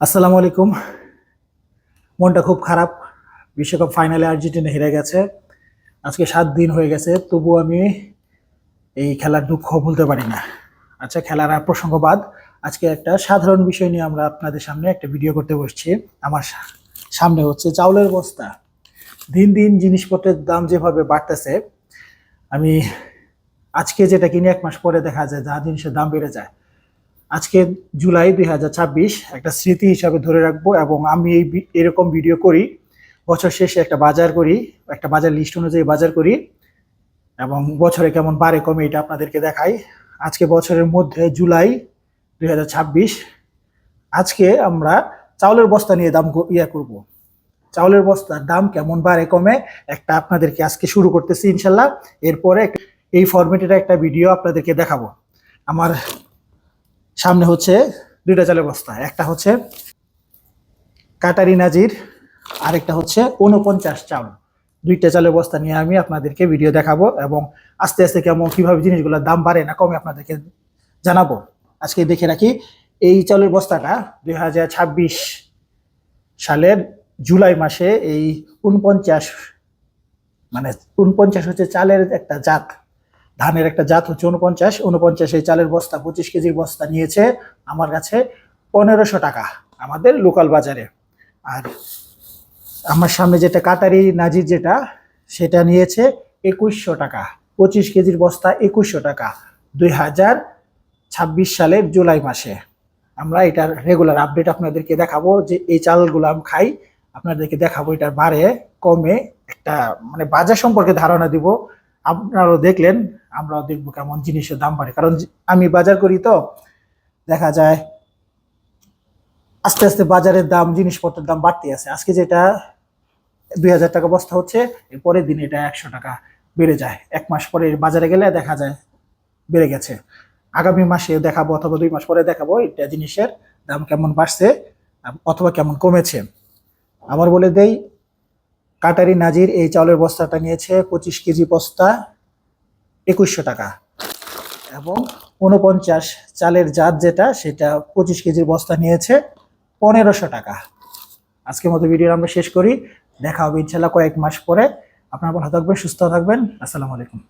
আসসালামু আলাইকুম। মনটা খুব খারাপ। বিশ্বকাপ ফাইনালে আর্জেন্টিনা হেরে গেছে। আজকে 7 দিন হয়ে গেছে, তবুও আমি এই খেলার দুঃখ ভুলতে পারি না। আচ্ছা, খেলার আর প্রসঙ্গ বাদ। আজকে একটা সাধারণ বিষয় নিয়ে আমরা আপনাদের সামনে একটা ভিডিও করতে বসছি। আমার সামনে হচ্ছে চাউলের বস্তা। দিন দিন জিনিসপত্রের দাম যেভাবে বাড়তেছে, আমি আজকে যেটা কিনে 1 মাস পরে দেখা যায় যা জিনিসের দাম বেড়ে যায়। আজকে জুলাই 2026 একটা স্মৃতি হিসাবে ধরে রাখবো, এবং আমি এরকম ভিডিও করি বছর শেষে, একটা বাজার করি, একটা বাজার লিস্ট অনুযায়ী বাজার করি, এবং বছরে কেমন বাড়ে কমে এটা আপনাদেরকে দেখাই। আজকে বছরের মধ্যে জুলাই 2026, আজকে আমরা চাউলের বস্তা নিয়ে দাম করব। চাউলের বস্তার দাম কেমন বাড়ে কমে একটা আপনাদেরকে আজকে শুরু করতেছি ইনশাল্লাহ। এরপরে এই ফরম্যাটের একটা ভিডিও আপনাদেরকে দেখাবো। আমার সামনে হচ্ছে 2টা চালের বস্তা, একটা হচ্ছে কাটারি নাজির, আরেকটা হচ্ছে 49 চাউল। 2টা চালের বস্তা নিয়ে আমি আপনাদেরকে ভিডিও দেখাবো, এবং আস্তে আস্তে কেমন কিভাবে জিনিসগুলোর দাম বাড়ে না কমে আপনাদেরকে জানাবো। আজকে দেখে রাখি, এই চালের বস্তাটা 2026 সালের জুলাই মাসে এই 49, মানে 49 হচ্ছে চালের একটা জাত, ধানের একটা জাত হচ্ছে 49 এই চালের বস্তা 25 কেজির বস্তা নিয়েছে আমার কাছে 1500 টাকা আমাদের লোকাল বাজারে। আর আমার সামনে যেটা কাটারি নাজির যেটা, সেটা নিয়েছে 2100 টাকা। 25 কেজির বস্তা 2100 টাকা 2026 সালের জুলাই মাসে। আমরা এটার রেগুলার আপডেট আপনাদেরকে দেখাবো, যে এই চালগুলো আমি খাই, আপনাদেরকে দেখাবো এটার বাড়ে কমে, একটা মানে বাজার সম্পর্কে ধারণা দিব। আপনারাও দেখলেন, আমরাও দেখবো কেমন জিনিসের দাম বাড়ে, কারণ আমি বাজার করি তো দেখা যায় আস্তে আস্তে বাজারের দাম, জিনিসপত্রের দাম বাড়তে আছে। আজকে যেটা 2000 টাকা বস্তা হচ্ছে, এর পরের দিন এটা 100 টাকা বেড়ে যায়। 1 মাস পরে বাজারে গেলে দেখা যায় বেড়ে গেছে। আগামী মাসে দেখাবো, অথবা 2 মাস পরে দেখাবো এটা জিনিসের দাম কেমন বাড়ছে অথবা কেমন কমেছে। আবার বলে দেই, কাটারি নাজির এই চাউলের বস্তাটা নিয়েছে 25 কেজি বস্তা 2100 টাকা, এবং 49 চালের জাত যেটা, সেটা 25 কেজির বস্তা নিয়েছে 1500 টাকা। আজকের মতো ভিডিও আমরা শেষ করি। দেখা হবে ইনশাল্লাহ কয়েক মাস পরে। আপনারা ভালো থাকবেন, সুস্থ থাকবেন। আসসালামু আলাইকুম।